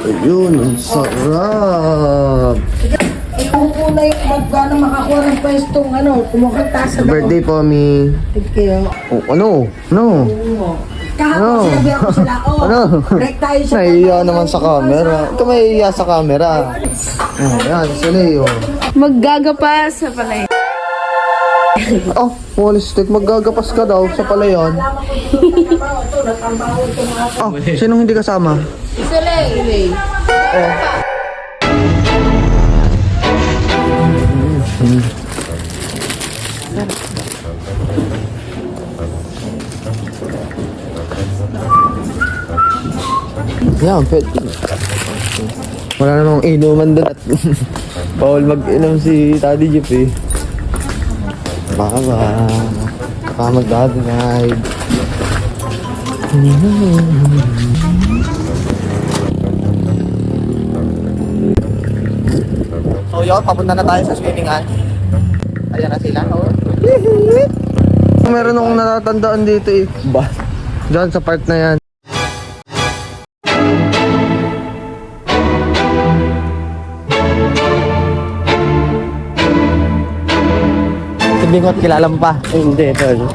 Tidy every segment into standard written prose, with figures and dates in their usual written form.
Ayun, ang sarap. Ayoko na yung magkano makakuha ng pwestong kumukanta sa Birthday po, Mi. Thank you. Oh, ano? Ano? Kahapon sinabi ako sila, Ano? break tayo sa Nahiya naman sa camera. Ito mahihiya sa camera. Ayan, sila yun. Maggagapa sa palay. Oh, wall stick. Maggagapas ka daw sa palayan. Oh, sinong hindi kasama? Isulay. Oh. Yan, pwede. Wala namang inuman doon at bawal mag-inom si Daddy Jeep eh. Baka mag-drive. So yun, papunta na tayo sa swimming-an. Ayan na sila. Oh. Meron akong natatandaan dito eh. Ba? Diyan sa part na yan. Bingot, kilala mo pa? Hindi, ito.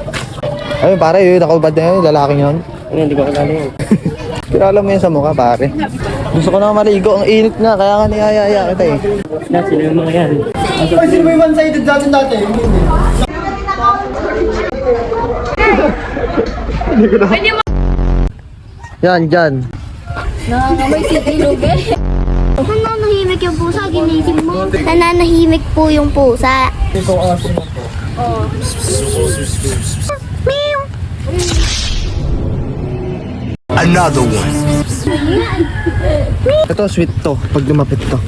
Ay, pare, yun, nakaubad na yun, lalaking yun. Hindi ko kilala yun. Kilala mo yun sa mukha, pare. Gusto ko na maligo, ang init na, kaya nga niyayaya kita eh. Sino yung mga yan? Ay, sino ba yung one-sided dati? Yan, dyan. Nangangamay si Ilugay. Nananahimik yung pusa, ginising mo. Nananahimik po yung pusa. Meow. Another one. Ito, sweet to, pag lumapit to.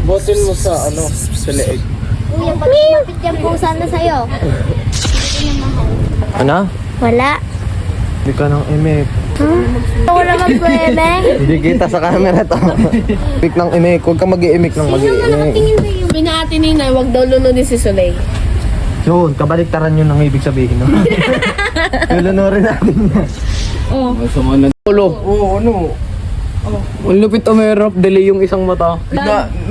Botin mo sa sa leeg. Kuya, pag lumapit yung pusa na sa'yo. Ano? Wala. Hindi ka nang imik. Wala mag-pwede. Hindi kita sa camera to. Imik ng imik, huwag ka mag-iimik ng mag-iimik. Binati ni na, wag daw lunodin si Sulay. Yun, kabaliktaran yun ang ibig sabihin. No? Lulunurin natin yan. Oo, ano? Ang lupit umirap, delay yung isang mata.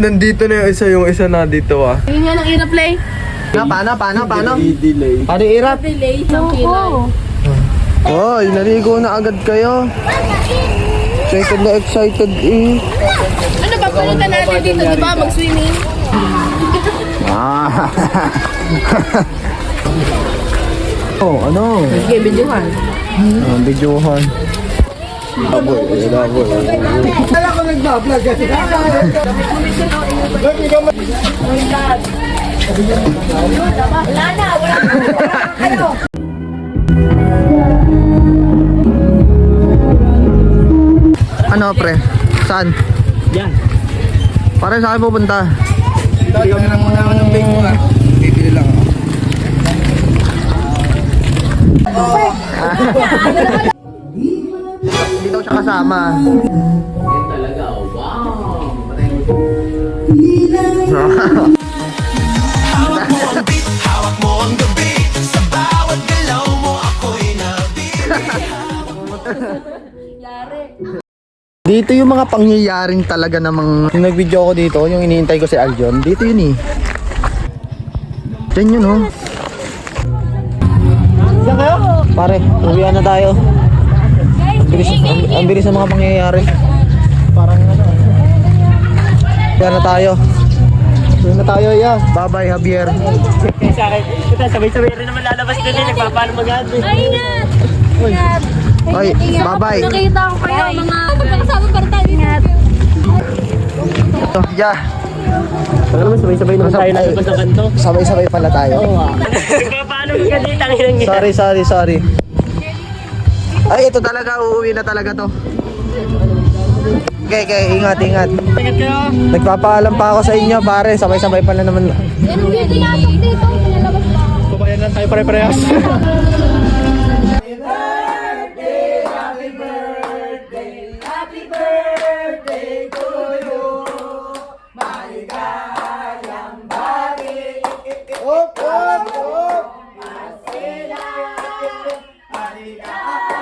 Nandito na yung isa na dito ah. Yung nga ng i-replay. Paano? Delay. Paano irap? Delay ng kilay. Oy, naligo na agad kayo. Excited na excited eh. Ano ba, pumunta natin dito, di ba? Mag-swimming. Ah. Oh, ano? Sige, videohan. Videohan. Laboy. Kala ko nagbablog kasi. Ano pre? Saan? Yan. Para sa akin pupunta. Tayo na lang muna ng bake mo ah. Bibili lang ako. Hindi daw siya kasama. Dito yung mga pangyayaring talaga namang yung nag-video ako dito, yung iniintay ko si Aljon, dito yun eh. Diyan yun oh. Diyan kayo? Pare, uwian na tayo. Ang bilis ng mga pangyayari. Parang ano. Uwian na tayo. Uwian na tayo, yeah. Bye-bye, Javier. Sa akin, ito, sabay-sabay rin naman lalabas din eh. Nagpapalo mag-aad eh. Ay, ingat! Uy. Oy, bye-bye. Nakita ko kayo mga magkakasama para tayo. Ingat! Yeah. Baka naman sabay-sabay naman tayo lalabas sa kanto. Sabay-sabay pala tayo. Nagpapalo mag-aad eh. Tanginan niya. Sorry. Ay, ito talaga, uuwi na talaga to. Okay, ingat. Ingat kayo. Nagpapaalam pa ako sa inyo, pare. Sabay-sabay pala naman. Anong pinasok dito? Pinalabas pa ako. Kumayan lang tayo pare-parehas. Maligaya,